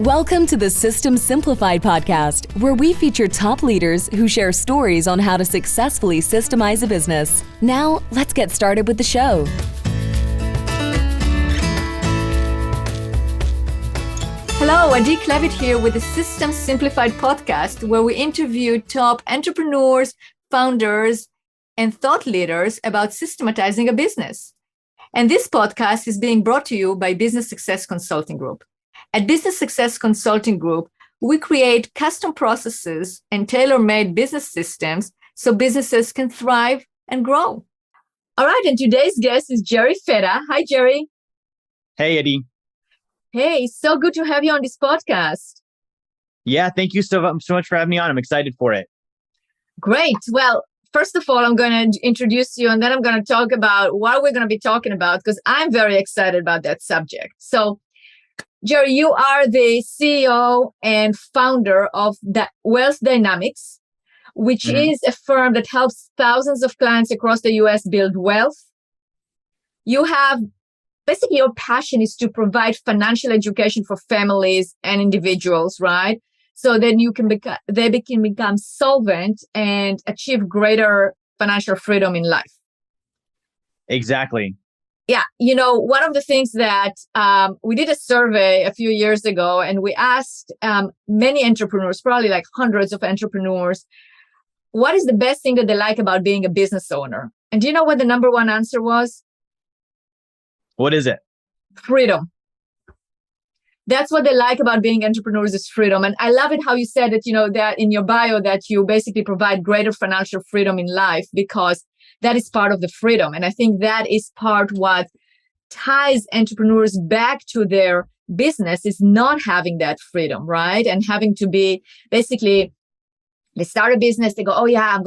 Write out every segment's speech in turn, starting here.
Welcome to the System Simplified podcast, where we feature top leaders who share stories on how to successfully systemize a business. Now, let's get started with the show. Hello, Adi Klevit here with the System Simplified podcast, where we interview top entrepreneurs, founders, and thought leaders about systematizing a business. And this podcast is being brought to you by Business Success Consulting Group. At Business Success Consulting Group, we create custom processes and tailor-made business systems so businesses can thrive and grow. All right, and today's guest is Jerry Fetta. Hi, Jerry. Hey, Eddie. Hey, so good to have you on this podcast. Yeah, thank you so much for having me on. I'm excited for it. Great. Well, first of all, I'm going to introduce you, and then I'm going to talk about what we're going to be talking about, because I'm very excited about that subject. So, Jerry, you are the CEO and founder of Wealth DynamX, which is a firm that helps thousands of clients across the US build wealth. You have basically your passion is to provide financial education for families and individuals, right? So then they can become solvent and achieve greater financial freedom in life. Exactly. Yeah. You know, one of the things that we did a survey a few years ago, and we asked many entrepreneurs, probably like hundreds of entrepreneurs, what is the best thing that they like about being a business owner? And do you know what the number one answer was? What is it? Freedom. That's what they like about being entrepreneurs is freedom. And I love it how you said that, you know, that in your bio that you basically provide greater financial freedom in life, because that is part of the freedom. And I think that is part what ties entrepreneurs back to their business is not having that freedom, right? And having to be basically, they start a business, they go, oh yeah, I'm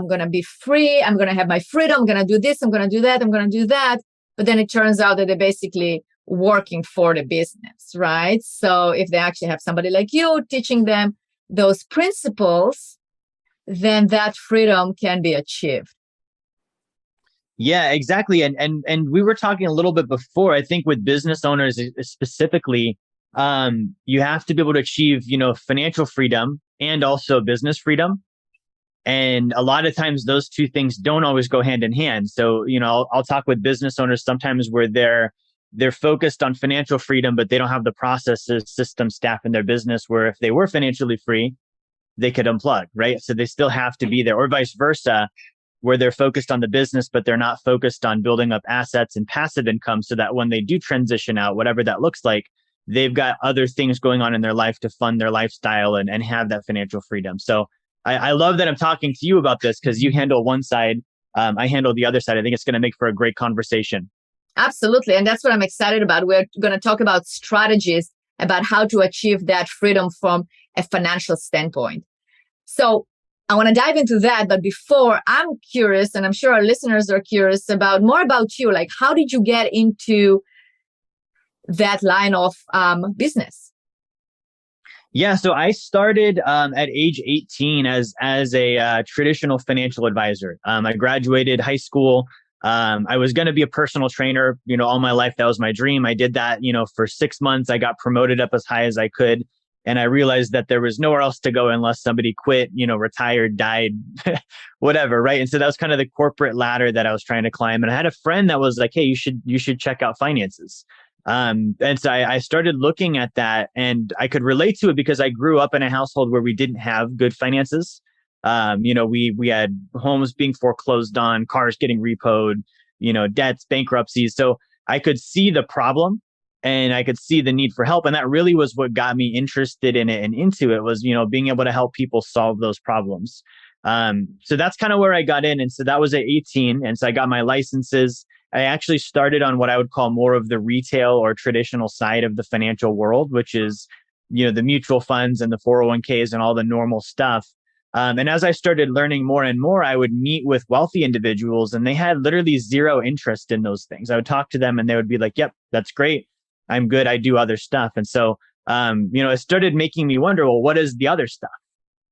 gonna be free, I'm gonna have my freedom, I'm gonna do this, I'm gonna do that, I'm gonna do that. But then it turns out that they're basically working for the business, right? So if they actually have somebody like you teaching them those principles, then that freedom can be achieved. Yeah, exactly. And we were talking a little bit before. I think with business owners specifically, you have to be able to achieve, financial freedom and also business freedom. And a lot of times those two things don't always go hand in hand. So, I'll talk with business owners sometimes where they're focused on financial freedom, but they don't have the processes, system, staff in their business where if they were financially free, they could unplug, right? So they still have to be there, or vice versa, where they're focused on the business, but they're not focused on building up assets and passive income so that when they do transition out, whatever that looks like, they've got other things going on in their life to fund their lifestyle and have that financial freedom. So I love that I'm talking to you about this because you handle one side, I handle the other side. I think it's going to make for a great conversation. Absolutely. And that's what I'm excited about. We're going to talk about strategies about how to achieve that freedom from a financial standpoint. So I want to dive into that. But before, I'm curious, and I'm sure our listeners are curious about more about you. Like, how did you get into that line of business? Yeah, so I started at age 18 as a traditional financial advisor. I graduated high school. I was going to be a personal trainer, all my life. That was my dream. I did that, for 6 months. I got promoted up as high as I could. And I realized that there was nowhere else to go unless somebody quit, retired, died, whatever. Right. And so that was kind of the corporate ladder that I was trying to climb. And I had a friend that was like, hey, you should check out finances. And so I started looking at that, and I could relate to it because I grew up in a household where we didn't have good finances. We had homes being foreclosed on, cars getting repoed, debts, bankruptcies. So I could see the problem and I could see the need for help. And that really was what got me interested in it and into it was, being able to help people solve those problems. So that's kind of where I got in. And so that was at 18. And so I got my licenses. I actually started on what I would call more of the retail or traditional side of the financial world, which is, the mutual funds and the 401ks and all the normal stuff. And as I started learning more and more, I would meet with wealthy individuals and they had literally zero interest in those things. I would talk to them and they would be like, yep, that's great. I'm good. I do other stuff. And so, it started making me wonder, well, what is the other stuff?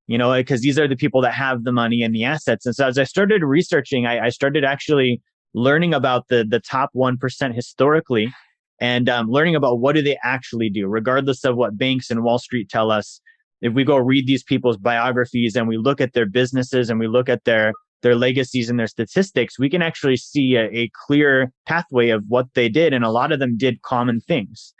Because these are the people that have the money and the assets. And so as I started researching, I started actually learning about the top 1% historically and learning about what do they actually do, regardless of what banks and Wall Street tell us. If we go read these people's biographies and we look at their businesses and we look at their legacies and their statistics, we can actually see a clear pathway of what they did. And a lot of them did common things.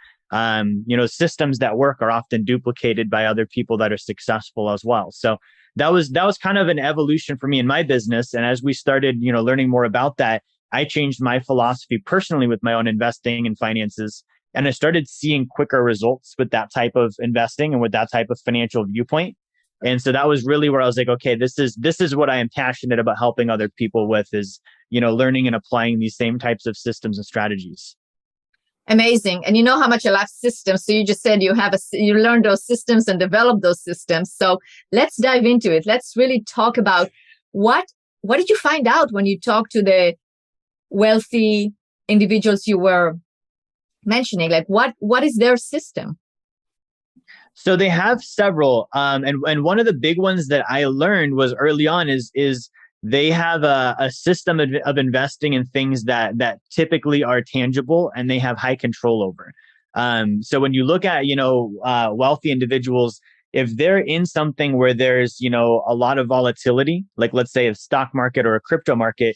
Systems that work are often duplicated by other people that are successful as well. So that was kind of an evolution for me in my business. And as we started, learning more about that, I changed my philosophy personally with my own investing and finances. And I started seeing quicker results with that type of investing and with that type of financial viewpoint. And so that was really where I was like, okay, this is what I am passionate about helping other people with, is, learning and applying these same types of systems and strategies. Amazing. And you know how much I love systems. So you just said you learned those systems and developed those systems. So let's dive into it. Let's really talk about what did you find out when you talked to the wealthy individuals you were mentioning? Like what is their system? So they have several. And one of the big ones that I learned was early on is they have a system of investing in things that typically are tangible and they have high control over. So when you look at, wealthy individuals, if they're in something where there's, a lot of volatility, like let's say a stock market or a crypto market,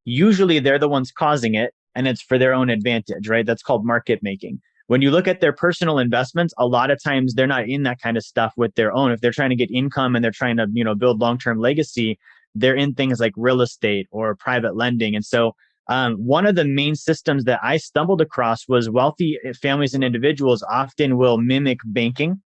usually they're the ones causing it and it's for their own advantage, right? That's called market making. When you look at their personal investments, a lot of times they're not in that kind of stuff with their own. If they're trying to get income and they're trying to, build long-term legacy, they're in things like real estate or private lending. And so one of the main systems that I stumbled across was wealthy families and individuals often will mimic banking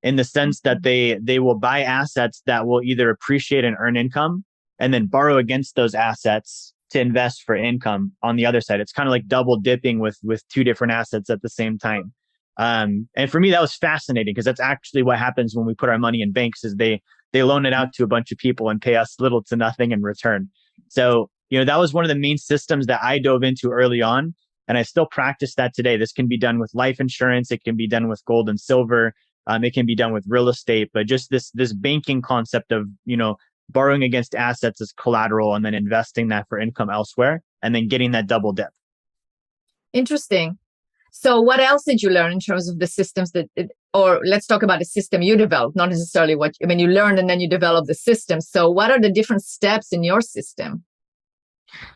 in the sense that they will buy assets that will either appreciate and earn income and then borrow against those assets to invest for income on the other side. It's kind of like double dipping with two different assets at the same time. And for me, that was fascinating because that's actually what happens when we put our money in banks is they loan it out to a bunch of people and pay us little to nothing in return. So, that was one of the main systems that I dove into early on. And I still practice that today. This can be done with life insurance. It can be done with gold and silver. It can be done with real estate, but just this banking concept of, borrowing against assets as collateral and then investing that for income elsewhere and then getting that double dip. Interesting. So what else did you learn in terms of the systems or let's talk about the system you developed, not necessarily you learned and then you developed the system. So what are the different steps in your system?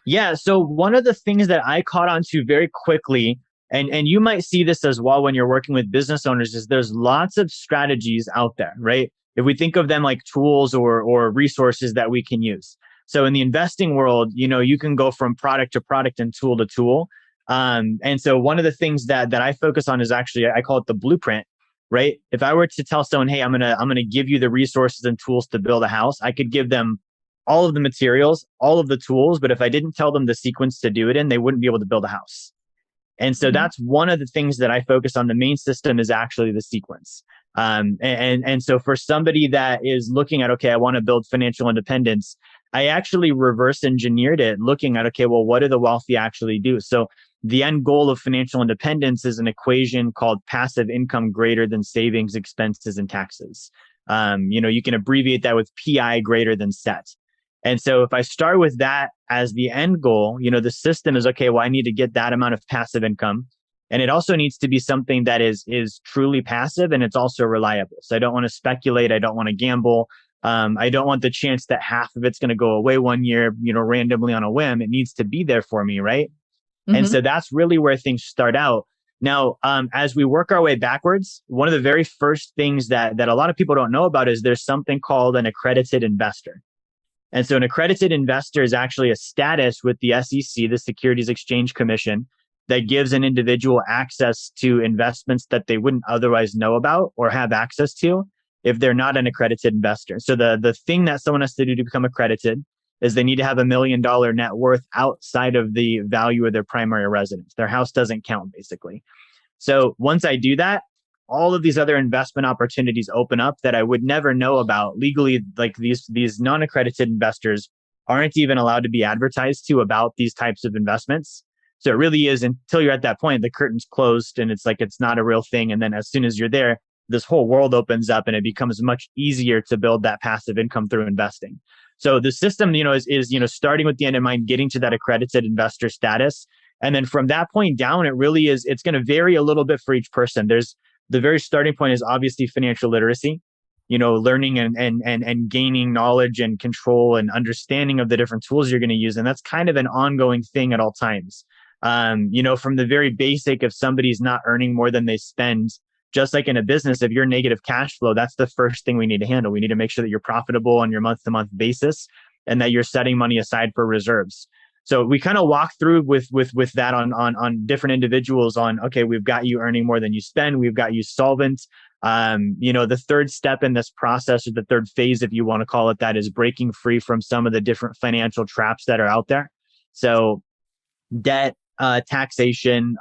Yeah. So one of the things that I caught on to very quickly, and you might see this as well when you're working with business owners, is there's lots of strategies out there, right? If we think of them like tools or resources that we can use. So in the investing world, you can go from product to product and tool to tool. And so one of the things that I focus on is actually, I call it the blueprint, right? If I were to tell someone, hey, I'm going to give you the resources and tools to build a house, I could give them all of the materials, all of the tools. But if I didn't tell them the sequence to do it in, they wouldn't be able to build a house. And so that's one of the things that I focus on. The main system is actually the sequence. And so for somebody that is looking at, okay, I want to build financial independence, I actually reverse engineered it looking at, okay, well, what do the wealthy actually do? So the end goal of financial independence is an equation called passive income greater than savings, expenses, and taxes. You can abbreviate that with PI greater than set. And so if I start with that as the end goal, the system is, okay, well, I need to get that amount of passive income. And it also needs to be something that is truly passive and it's also reliable. So I don't want to speculate. I don't want to gamble. I don't want the chance that half of it's going to go away one year, randomly on a whim. It needs to be there for me, right? Mm-hmm. And so that's really where things start out. Now, as we work our way backwards, one of the very first things that a lot of people don't know about is there's something called an accredited investor. And so an accredited investor is actually a status with the SEC, the Securities Exchange Commission, that gives an individual access to investments that they wouldn't otherwise know about or have access to if they're not an accredited investor. So the thing that someone has to do to become accredited is they need to have $1 million net worth outside of the value of their primary residence. Their house doesn't count, basically. So once I do that, all of these other investment opportunities open up that I would never know about legally. Like these non-accredited investors aren't even allowed to be advertised to about these types of investments. So it really is, until you're at that point, the curtain's closed and it's like, it's not a real thing. And then as soon as you're there, this whole world opens up and it becomes much easier to build that passive income through investing. So the system, is starting with the end in mind, getting to that accredited investor status, And then from that point down, it's going to vary a little bit for each person. There's the very starting point is obviously financial literacy, learning and gaining knowledge and control and understanding of the different tools you're going to use. And that's kind of an ongoing thing at all times. From the very basic, if somebody's not earning more than they spend, just like in a business, if you're negative cash flow, that's the first thing we need to handle. We need to make sure that you're profitable on your month-to-month basis and that you're setting money aside for reserves. So we kind of walk through with that on different individuals on, okay, we've got you earning more than you spend. We've got you solvent. The third step in this process, or the third phase, if you want to call it that, is breaking free from some of the different financial traps that are out there. So debt, taxation,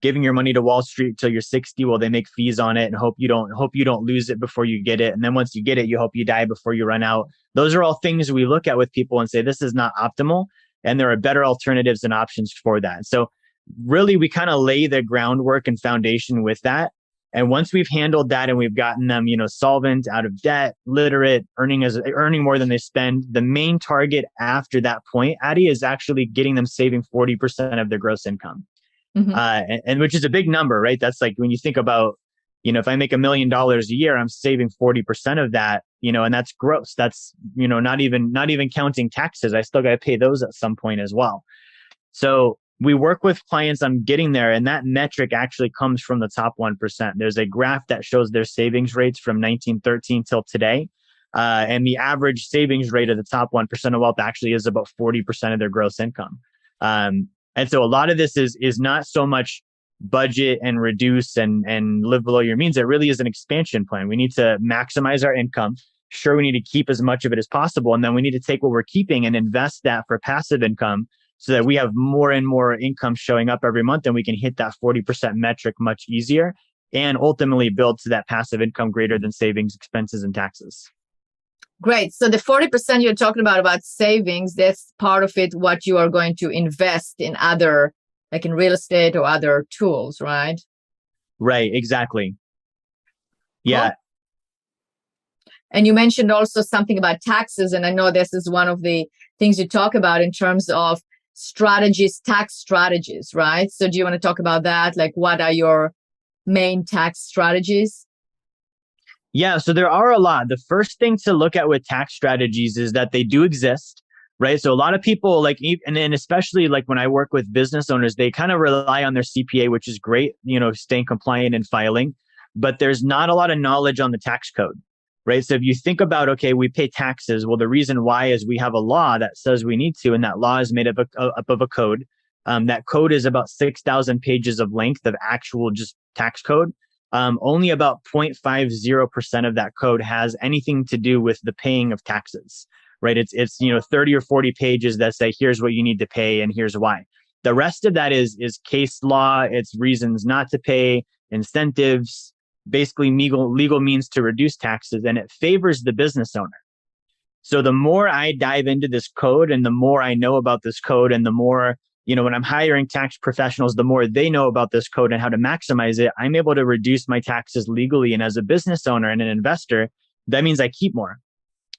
giving your money to Wall Street till you're 60 while they make fees on it and hope you don't lose it before you get it. And then once you get it, you hope you die before you run out. Those are all things we look at with people and say, this is not optimal. And there are better alternatives and options for that. So really, we kind of lay the groundwork and foundation with that. And once we've handled that and we've gotten them, solvent, out of debt, literate, earning more than they spend, the main target after that point, Addie, is actually getting them saving 40% of their gross income. Mm-hmm. And which is a big number, right? That's like when you think about, if I make $1 million a year, I'm saving 40% of that, and that's gross. That's, not even counting taxes. I still got to pay those at some point as well. So we work with clients on getting there. And that metric actually comes from the top 1%. There's a graph that shows their savings rates from 1913 till today. And the average savings rate of the top 1% of wealth actually is about 40% of their gross income. And so a lot of this is not so much budget and reduce and live below your means. It really is an expansion plan. We need to maximize our income. Sure, we need to keep as much of it as possible. And then we need to take what we're keeping and invest that for passive income so that we have more and more income showing up every month and we can hit that 40% metric much easier and ultimately build to that passive income greater than savings, expenses, and taxes. Great. So the 40% you're talking about savings, that's part of it, what you are going to invest in other, like in real estate or other tools, right? Right. Exactly. Yeah. Cool. And you mentioned also something about taxes. And I know this is one of the things you talk about in terms of strategies, tax strategies, right? So do you want to talk about that? Like, what are your main tax strategies? Yeah, so there are a lot. The first thing to look at with tax strategies is that they do exist, right? So a lot of people and especially like when I work with business owners, they kind of rely on their CPA, which is great, staying compliant and filing, but there's not a lot of knowledge on the tax code, right? So if you think about, okay, we pay taxes. Well, the reason why is we have a law that says we need to, and that law is made up of a code. That code is about 6,000 pages of length of actual just tax code. Only about 0.50% of that code has anything to do with the paying of taxes, right? It's 30 or 40 pages that say, here's what you need to pay and here's why. The rest of that is case law. It's reasons not to pay, incentives, basically legal means to reduce taxes, and it favors the business owner. So the more I dive into this code and the more I know about this code and the more when I'm hiring tax professionals, the more they know about this code and how to maximize it, I'm able to reduce my taxes legally. And as a business owner and an investor, that means I keep more.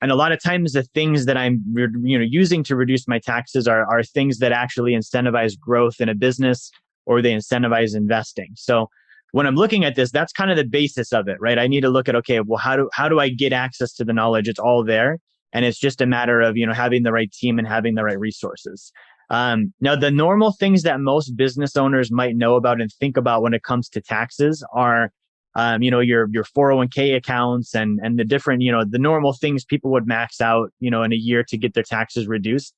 And a lot of times the things that I'm using to reduce my taxes are things that actually incentivize growth in a business or they incentivize investing. So when I'm looking at this, that's kind of the basis of it, right? I need to look at, okay, well, how do I get access to the knowledge? It's all there. And it's just a matter of, having the right team and having the right resources. Now, the normal things that most business owners might know about and think about when it comes to taxes are, your 401k accounts and the different, the normal things people would max out, in a year to get their taxes reduced.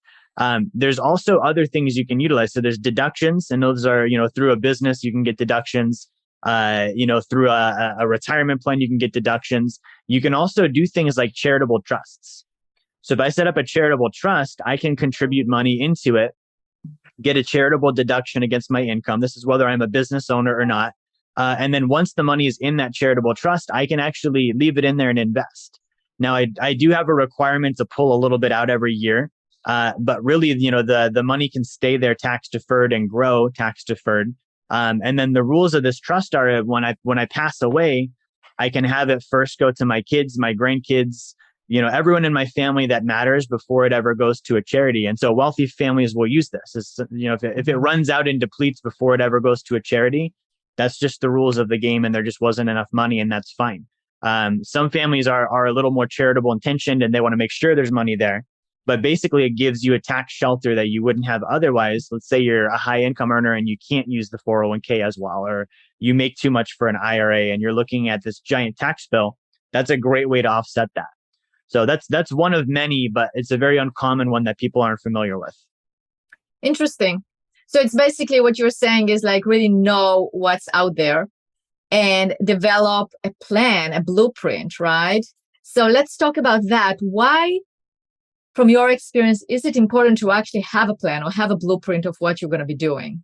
There's also other things you can utilize. So there's deductions, and those are, through a business, you can get deductions. Through a retirement plan, you can get deductions. You can also do things like charitable trusts. So if I set up a charitable trust, I can contribute money into it, get a charitable deduction against my income. This is whether I'm a business owner or not. And then once the money is in that charitable trust, I can actually leave it in there and invest. Now, I do have a requirement to pull a little bit out every year. But really, the money can stay there tax deferred and grow tax deferred. And then the rules of this trust are when I pass away, I can have it first go to my kids, my grandkids, everyone in my family that matters before it ever goes to a charity. And so wealthy families will use this. If it runs out and depletes before it ever goes to a charity, that's just the rules of the game, and there just wasn't enough money, and that's fine. Some families are a little more charitable intentioned, and they want to make sure there's money there. But basically, it gives you a tax shelter that you wouldn't have otherwise. Let's say you're a high income earner and you can't use the 401k as well, or you make too much for an IRA and you're looking at this giant tax bill. That's a great way to offset that. So that's one of many, but it's a very uncommon one that people aren't familiar with. Interesting. So it's basically what you're saying is like really know what's out there and develop a plan, a blueprint, right? So let's talk about that. Why, from your experience, is it important to actually have a plan or have a blueprint of what you're going to be doing?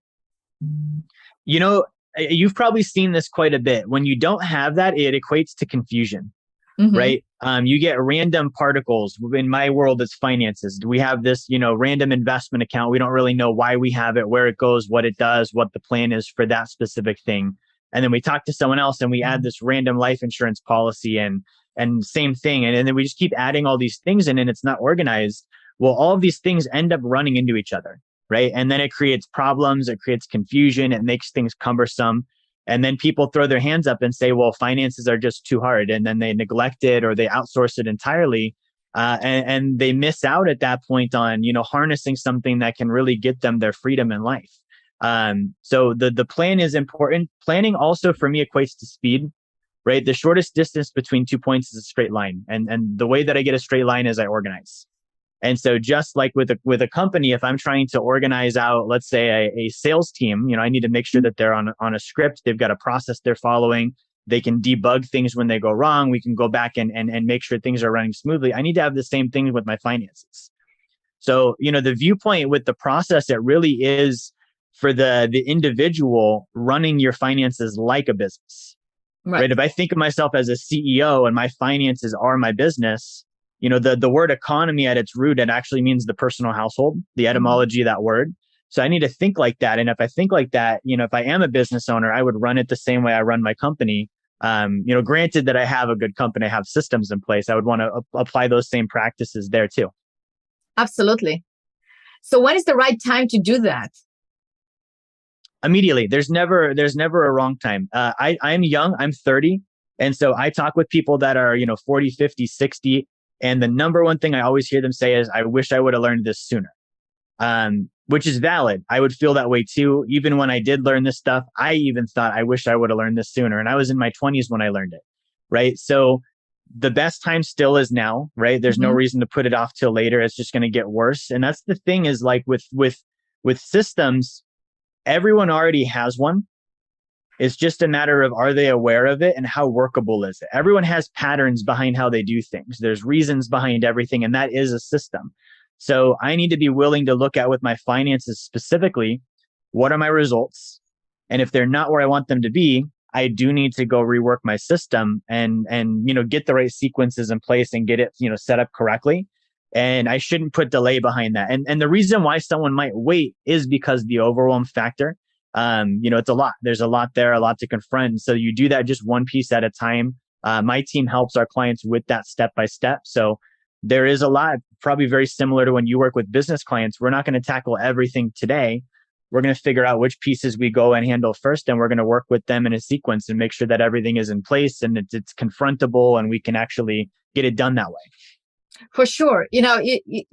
You've probably seen this quite a bit. When you don't have that, it equates to confusion, right? You get random particles. In my world, it's finances. We have this, random investment account. We don't really know why we have it, where it goes, what it does, what the plan is for that specific thing. And then we talk to someone else and we add this random life insurance policy and same thing. And then we just keep adding all these things in and it's not organized. Well, all of these things end up running into each other, right? And then it creates problems, it creates confusion, it makes things cumbersome. And then people throw their hands up and say, well, finances are just too hard. And then they neglect it or they outsource it entirely. And they miss out at that point on, harnessing something that can really get them their freedom in life. So the plan is important. Planning also for me equates to speed, right? The shortest distance between 2 points is a straight line. And the way that I get a straight line is I organize. And so just like with a company, if I'm trying to organize out, let's say a sales team, I need to make sure that they're on a script. They've got a process they're following. They can debug things when they go wrong. We can go back and make sure things are running smoothly. I need to have the same thing with my finances. So, the viewpoint with the process, it really is for the individual running your finances like a business, right? If I think of myself as a CEO and my finances are my business, the word economy at its root, it actually means the personal household, the etymology of that word. So I need to think like that. And if I think like that, if I am a business owner, I would run it the same way I run my company. Granted that I have a good company, I have systems in place, I would want to apply those same practices there too. Absolutely. So when is the right time to do that? Immediately. There's never a wrong time. I'm young, I'm 30. And so I talk with people that are, 40, 50, 60. And the number one thing I always hear them say is, I wish I would have learned this sooner, which is valid. I would feel that way too. Even when I did learn this stuff, I even thought I wish I would have learned this sooner. And I was in my 20s when I learned it, right? So the best time still is now, right? There's no reason to put it off till later. It's just going to get worse. And that's the thing is like with systems, everyone already has one. It's just a matter of, are they aware of it and how workable is it? Everyone has patterns behind how they do things. There's reasons behind everything, and that is a system. So I need to be willing to look at with my finances specifically, what are my results? And if they're not where I want them to be, I do need to go rework my system and get the right sequences in place and get it, set up correctly. And I shouldn't put delay behind that. And the reason why someone might wait is because the overwhelm factor. It's a lot. There's a lot there, a lot to confront. So you do that just one piece at a time. My team helps our clients with that step by step. So there is a lot, probably very similar to when you work with business clients. We're not going to tackle everything today. We're going to figure out which pieces we go and handle first, and we're going to work with them in a sequence and make sure that everything is in place and it's confrontable and we can actually get it done that way. For sure.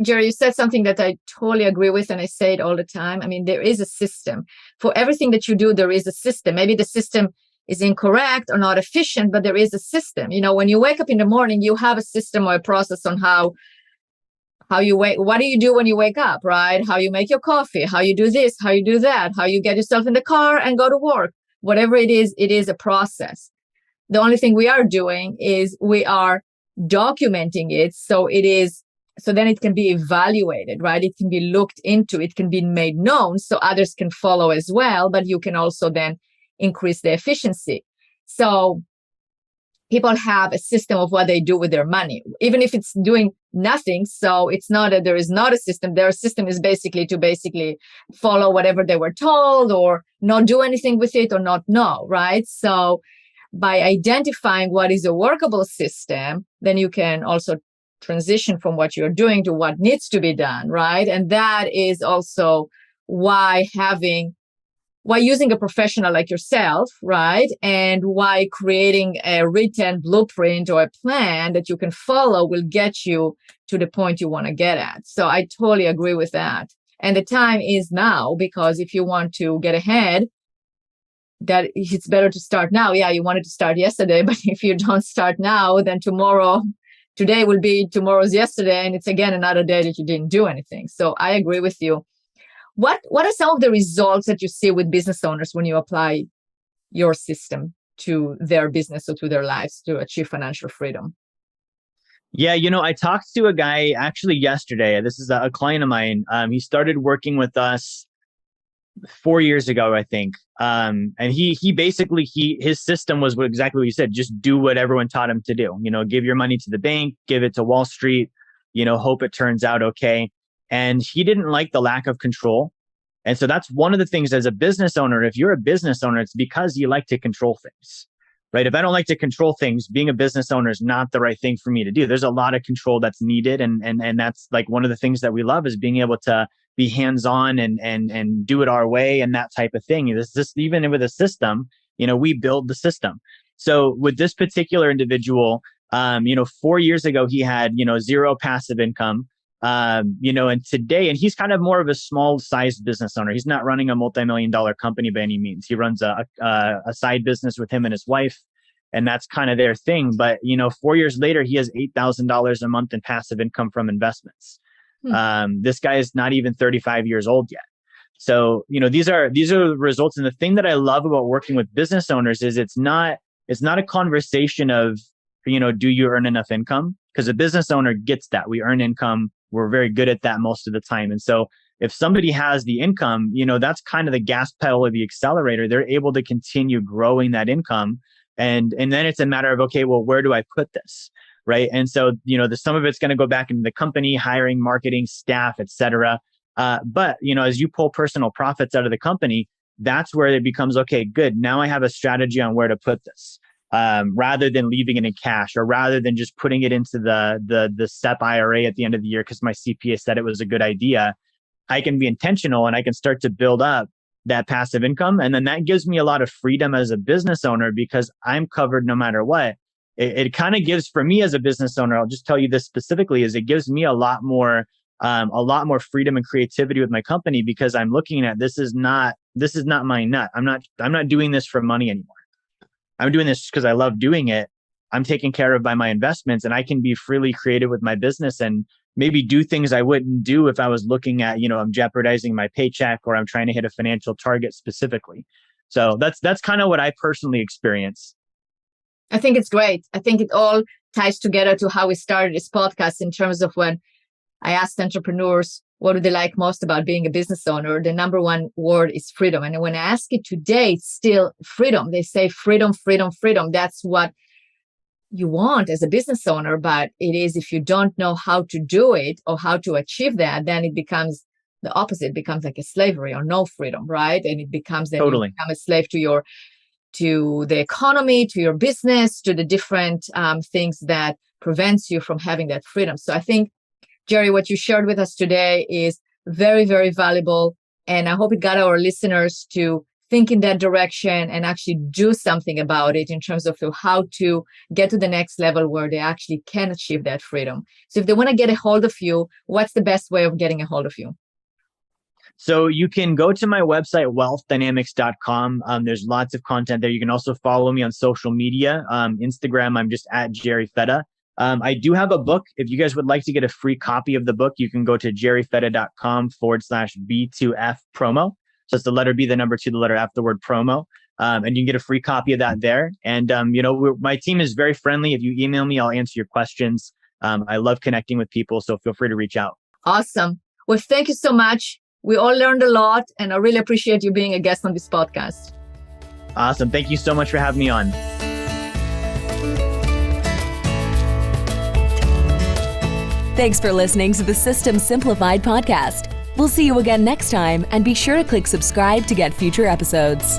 Jerry, you said something that I totally agree with, and I say it all the time. I mean, there is a system. For everything that you do, there is a system. Maybe the system is incorrect or not efficient, but there is a system. When you wake up in the morning, you have a system or a process on how you wake. What do you do when you wake up, right? How you make your coffee, how you do this, how you do that, how you get yourself in the car and go to work. Whatever it is a process. The only thing we are doing is we are documenting it so then it can be evaluated, right? It can be looked into, it can be made known so others can follow as well, but you can also then increase the efficiency. So people have a system of what they do with their money, even if it's doing nothing. So it's not that there is not a system. Their system is basically to follow whatever they were told or not do anything with it or not know, right? So by identifying what is a workable system, then you can also transition from what you're doing to what needs to be done, right? And that is also why using a professional like yourself, right? And why creating a written blueprint or a plan that you can follow will get you to the point you want to get at. So I totally agree with that. And the time is now, because if you want to get ahead, that it's better to start now. Yeah, you wanted to start yesterday, but if you don't start now, then today will be tomorrow's yesterday, and it's again another day that you didn't do anything. So I agree with you. What are some of the results that you see with business owners when you apply your system to their business or to their lives to achieve financial freedom? Yeah, I talked to a guy actually yesterday. This is a client of mine. He started working with us 4 years ago, I think. And he basically, his system was exactly what you said, just do what everyone taught him to do. Give your money to the bank, give it to Wall Street, hope it turns out okay. And he didn't like the lack of control. And so that's one of the things as a business owner. If you're a business owner, it's because you like to control things, right? If I don't like to control things, being a business owner is not the right thing for me to do. There's a lot of control that's needed. And that's like one of the things that we love is being able to be hands-on and do it our way and that type of thing. Even with a system, we build the system. So with this particular individual, 4 years ago, he had, zero passive income. And today, and he's kind of more of a small sized business owner. He's not running a multi-million-dollar company by any means. He runs a side business with him and his wife, and that's kind of their thing. But, 4 years later, he has $8,000 a month in passive income from investments. This guy is not even 35 years old yet. So, these are the results. And the thing that I love about working with business owners is it's not a conversation of, do you earn enough income? Because a business owner gets that. We earn income. We're very good at that most of the time. And so if somebody has the income, that's kind of the gas pedal or the accelerator. They're able to continue growing that income. And then it's a matter of, okay, well, where do I put this? Right. And so, some of it's going to go back into the company, hiring, marketing, staff, et cetera. But, as you pull personal profits out of the company, that's where it becomes, okay, good. Now I have a strategy on where to put this. Rather than leaving it in cash, or rather than just putting it into the SEP IRA at the end of the year because my CPA said it was a good idea, I can be intentional and I can start to build up that passive income. And then that gives me a lot of freedom as a business owner because I'm covered no matter what. It kind of gives, for me as a business owner, I'll just tell you this specifically, is it gives me a lot more freedom and creativity with my company because I'm looking at this is not my nut. I'm not doing this for money anymore. I'm doing this because I love doing it. I'm taken care of by my investments, and I can be freely creative with my business and maybe do things I wouldn't do if I was looking at, I'm jeopardizing my paycheck or I'm trying to hit a financial target specifically. So that's kind of what I personally experience. I think it's great. I think it all ties together to how we started this podcast in terms of when I asked entrepreneurs, what do they like most about being a business owner? The number one word is freedom. And when I ask it today, it's still freedom. They say freedom, freedom, freedom. That's what you want as a business owner. But it is, if you don't know how to do it or how to achieve that, then it becomes the opposite. It becomes like a slavery or no freedom, right? And it becomes that Totally. You become a slave to the economy, to your business, to the different things that prevents you from having that freedom. So I think, Jerry, what you shared with us today is very, very valuable. And I hope it got our listeners to think in that direction and actually do something about it in terms of how to get to the next level where they actually can achieve that freedom. So if they want to get a hold of you, what's the best way of getting a hold of you? So you can go to my website, wealthdynamics.com. There's lots of content there. You can also follow me on social media. Instagram, I'm just at Jerry Fetta. I do have a book. If you guys would like to get a free copy of the book, you can go to jerryfetta.com/B2F promo. So it's the letter B, the number 2, the letter F, the word promo. And you can get a free copy of that there. And, my team is very friendly. If you email me, I'll answer your questions. I love connecting with people, so feel free to reach out. Awesome. Well, thank you so much. We all learned a lot, and I really appreciate you being a guest on this podcast. Awesome. Thank you so much for having me on. Thanks for listening to the System Simplified podcast. We'll see you again next time, and be sure to click subscribe to get future episodes.